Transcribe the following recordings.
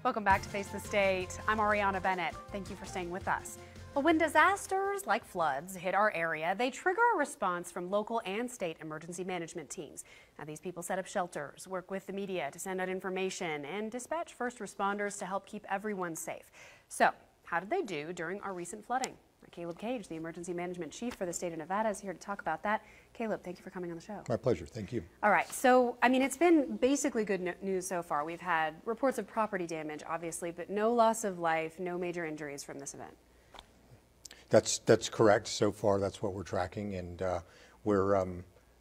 Welcome back to Face the State. I'm Ariana Bennett. Thank you for staying with us. Well, when disasters like floods hit our area, they trigger a response from local and state emergency management teams. Now, these people set up shelters, work with the media to send out information, and dispatch first responders to help keep everyone safe. So, how did they do during our recent flooding? Caleb Cage, the emergency management chief for the state of Nevada, is here to talk about that. Caleb, thank you for coming on the show. My pleasure. Thank you. All right. So, I mean, it's been basically good news so far. We've had reports of property damage, obviously, but no loss of life, no major injuries from this event. That's correct. So far, that's what we're tracking, and we're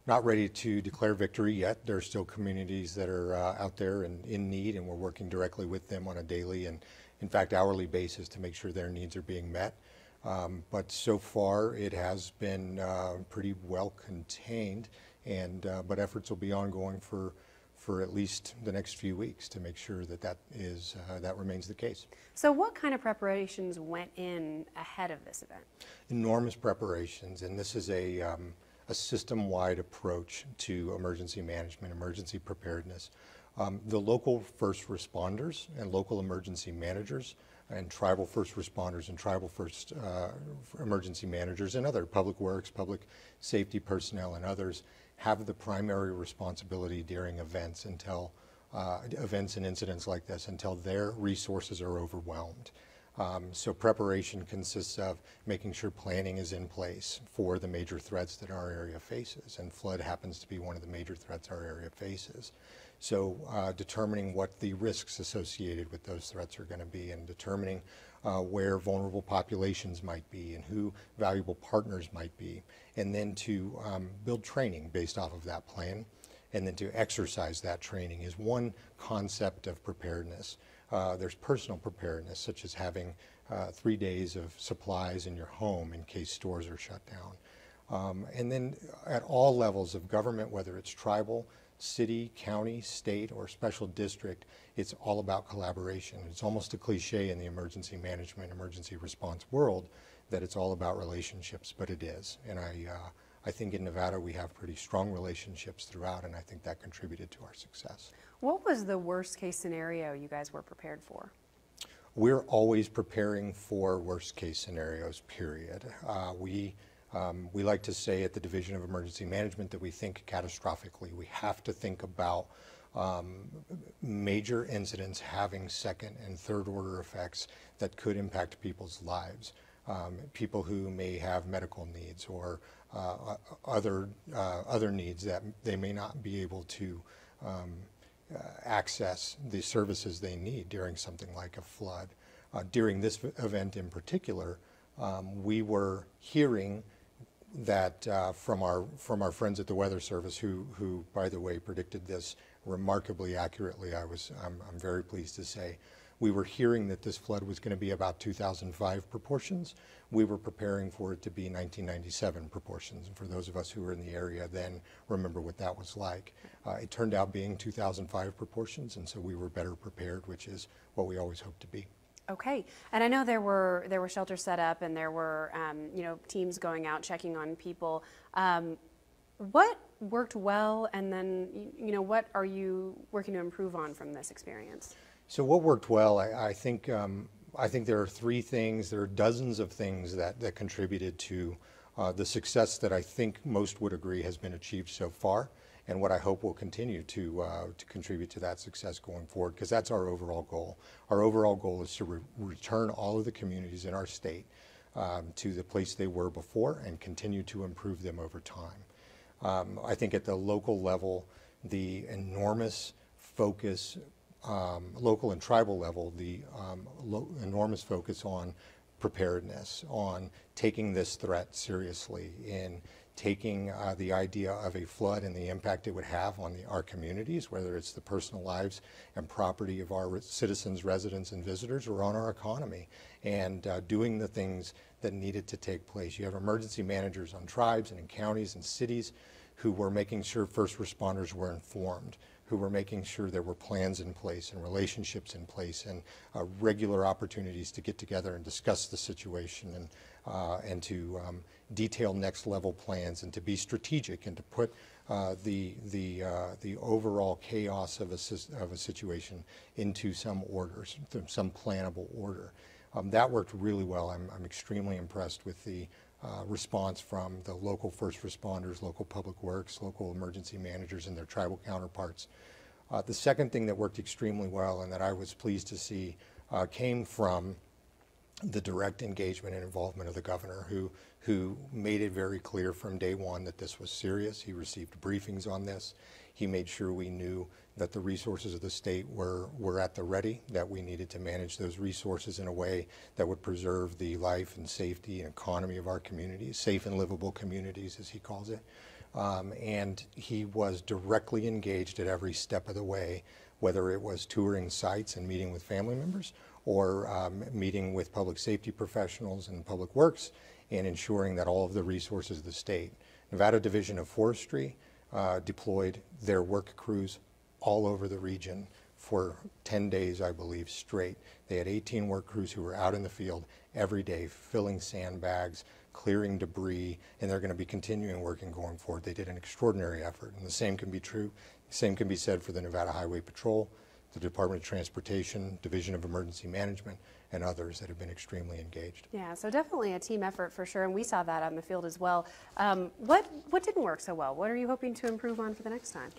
not ready to declare victory yet. There are still communities that are out there and in need, and we're working directly with them on a daily and, in fact, hourly basis to make sure their needs are being met. But so far, it has been pretty well contained, and but efforts will be ongoing for at least the next few weeks to make sure that that remains the case. So what kind of preparations went in ahead of this event? Enormous preparations, and this is a system-wide approach to emergency management, emergency preparedness. The local first responders and local emergency managers and tribal first responders and tribal first emergency managers and other public works, public safety personnel and others have the primary responsibility during events until events and incidents like this until their resources are overwhelmed. So preparation consists of making sure planning is in place for the major threats that our area faces, and flood happens to be one of the major threats our area faces. So determining what the risks associated with those threats are going to be, and determining where vulnerable populations might be and who valuable partners might be, and then to build training based off of that plan, and then to exercise that training is one concept of preparedness. There's personal preparedness, such as having 3 days of supplies in your home in case stores are shut down. And then at all levels of government, whether it's tribal, city, county, state, or special district, it's all about collaboration. It's almost a cliche in the emergency management, emergency response world that it's all about relationships, but it is. And I think in Nevada we have pretty strong relationships throughout, and I think that contributed to our success. What was the worst case scenario you guys were prepared for? We're always preparing for worst case scenarios, period. We like to say at the Division of Emergency Management that we think catastrophically. We have to think about major incidents having second and third order effects that could impact people's lives. People who may have medical needs or other needs that they may not be able to access the services they need during something like a flood. During this event in particular, we were hearing that from our friends at the Weather Service, who by the way predicted this remarkably accurately. I'm very pleased to say. We were hearing that this flood was going to be about 2005 proportions. We were preparing for it to be 1997 proportions. And for those of us who were in the area then remember what that was like. It turned out being 2005 proportions, and so we were better prepared, which is what we always hoped to be. Okay, and I know there were shelters set up, and there were teams going out checking on people. What worked well, and then what are you working to improve on from this experience? So what worked well, I think there are three things. There are dozens of things that contributed to the success that I think most would agree has been achieved so far, and what I hope will continue to contribute to that success going forward, because that's our overall goal. Our overall goal is to return all of the communities in our state to the place they were before and continue to improve them over time. I think at the local level, the enormous focus, local and tribal level, the enormous focus on preparedness, on taking this threat seriously, in taking the idea of a flood and the impact it would have on our communities, whether it's the personal lives and property of our citizens, residents, and visitors, or on our economy, and doing the things that needed to take place. You have emergency managers on tribes and in counties and cities who were making sure first responders were informed, who were making sure there were plans in place and relationships in place and regular opportunities to get together and discuss the situation and to detail next level plans and to be strategic and to put the overall chaos of a situation into some orders, some plannable order. That worked really well. I'm extremely impressed with the response from the local first responders, local public works, local emergency managers and their tribal counterparts. The second thing that worked extremely well and that I was pleased to see came from the direct engagement and involvement of the governor, who made it very clear from day one that this was serious. He received briefings on this. He made sure we knew that the resources of the state were at the ready, that we needed to manage those resources in a way that would preserve the life and safety and economy of our communities, safe and livable communities, as he calls it. And he was directly engaged at every step of the way, whether it was touring sites and meeting with family members or meeting with public safety professionals and public works and ensuring that all of the resources of the state. Nevada Division of Forestry deployed their work crews all over the region for 10 days, I believe, straight. They had 18 work crews who were out in the field every day, filling sandbags, clearing debris, and they're going to be continuing working going forward. They did an extraordinary effort, and the same can be true. Same can be said for the Nevada Highway Patrol, the Department of Transportation, Division of Emergency Management, and others that have been extremely engaged. Yeah, so definitely a team effort for sure, and we saw that on the field as well. What didn't work so well? What are you hoping to improve on for the next time?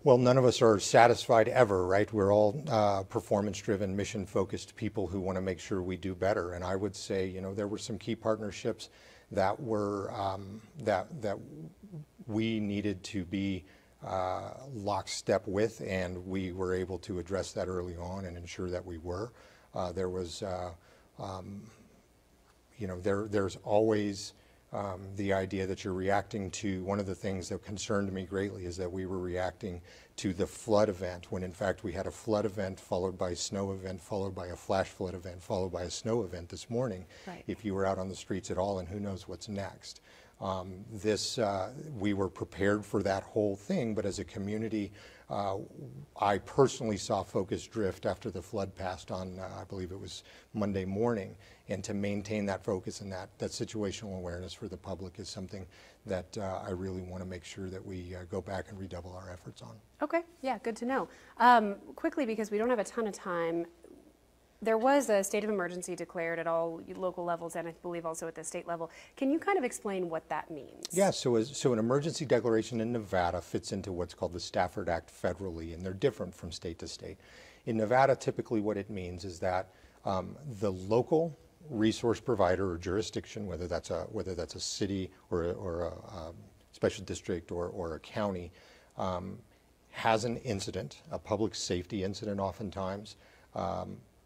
Well, none of us are satisfied ever, right? We're all performance-driven, mission-focused people who want to make sure we do better. And I would say, you know, there were some key partnerships that were that we needed to be lockstep with, and we were able to address that early on and ensure that we were. There was, you know, there's always the idea that you're reacting to. One of the things that concerned me greatly is that we were reacting to the flood event when in fact we had a flood event followed by a snow event followed by a flash flood event followed by a snow event this morning. Right. If you were out on the streets at all, and who knows what's next. We were prepared for that whole thing, but as a community, I personally saw focus drift after the flood passed on, I believe it was Monday morning, and to maintain that focus and that situational awareness for the public is something that I really want to make sure that we go back and redouble our efforts on. Okay, yeah, good to know. Quickly, because we don't have a ton of time, there was a state of emergency declared at all local levels and I believe also at the state level. Can you kind of explain what that means? Yeah, so an emergency declaration in Nevada fits into what's called the Stafford Act federally, and they're different from state to state. In Nevada, typically what it means is that the local resource provider or jurisdiction, whether that's a city or a special district or a county, has an incident, a public safety incident oftentimes,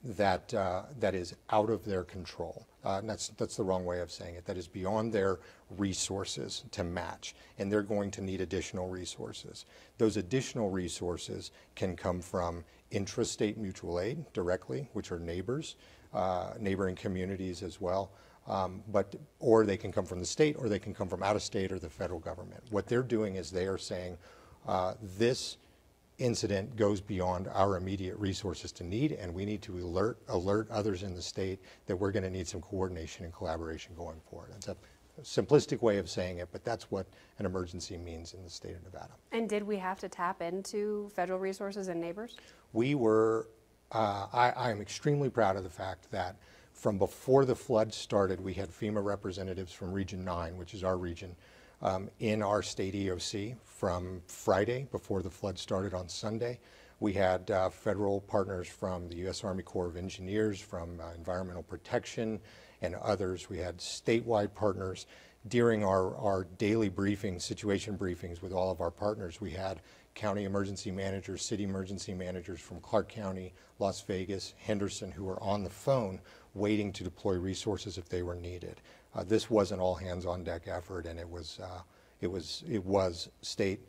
that is out of their control. And that's the wrong way of saying it. That is beyond their resources to match, and they're going to need additional resources. Those additional resources can come from intrastate mutual aid directly, which are neighbors, neighboring communities as well, or they can come from the state, or they can come from out of state or the federal government. What they're doing is they are saying this incident goes beyond our immediate resources to need, and we need to alert others in the state that we're going to need some coordination and collaboration going forward. It's a simplistic way of saying it, but that's what an emergency means in the state of Nevada. And did we have to tap into federal resources and neighbors? We were, I am extremely proud of the fact that from before the flood started, we had FEMA representatives from Region 9, which is our region, in our state EOC from Friday before the flood started on Sunday. We had federal partners from the U.S. Army Corps of Engineers, from Environmental Protection, and others. We had statewide partners. During our daily briefings, situation briefings with all of our partners, we had county emergency managers, city emergency managers from Clark County, Las Vegas, Henderson, who were on the phone waiting to deploy resources if they were needed. This was an all-hands-on-deck effort, and it was state,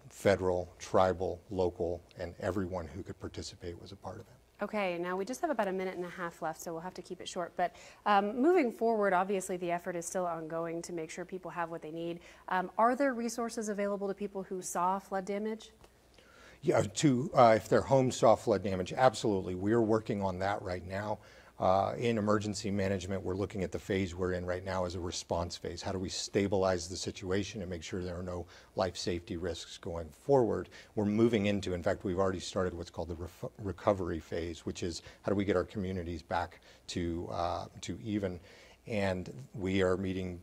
federal, tribal, local, and everyone who could participate was a part of it. Okay, now we just have about a minute and a half left, so we'll have to keep it short. But moving forward, obviously the effort is still ongoing to make sure people have what they need. Are there resources available to people who saw flood damage? Yeah, if their homes saw flood damage, absolutely. We're working on that right now. In emergency management, we're looking at the phase we're in right now as a response phase. How do we stabilize the situation and make sure there are no life safety risks going forward? We're moving into, in fact, we've already started what's called the recovery phase, which is how do we get our communities back to even. And we are meeting,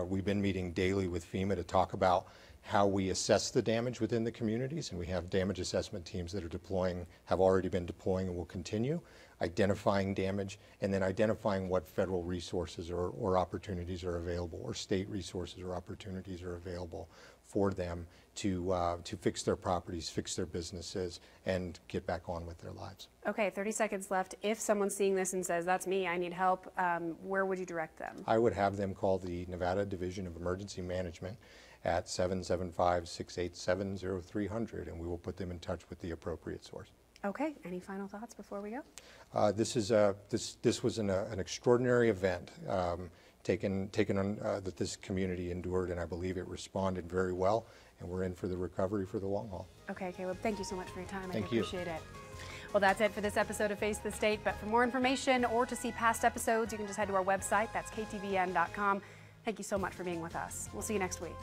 we've been meeting daily with FEMA to talk about how we assess the damage within the communities, and we have damage assessment teams that are deploying, have already been deploying and will continue, identifying damage, and then identifying what federal resources or opportunities are available, or state resources or opportunities are available for them to fix their properties, fix their businesses, and get back on with their lives. Okay, 30 seconds left. If someone's seeing this and says, that's me, I need help, where would you direct them? I would have them call the Nevada Division of Emergency Management at 775-687-0300, and we will put them in touch with the appropriate source. Okay, any final thoughts before we go? This was an extraordinary event taken on, that this community endured, and I believe it responded very well, and we're in for the recovery for the long haul. Okay, Caleb, thank you so much for your time. Thank I appreciate it. Well, that's it for this episode of Face the State, but for more information or to see past episodes, you can just head to our website. That's ktvn.com. Thank you so much for being with us. We'll see you next week.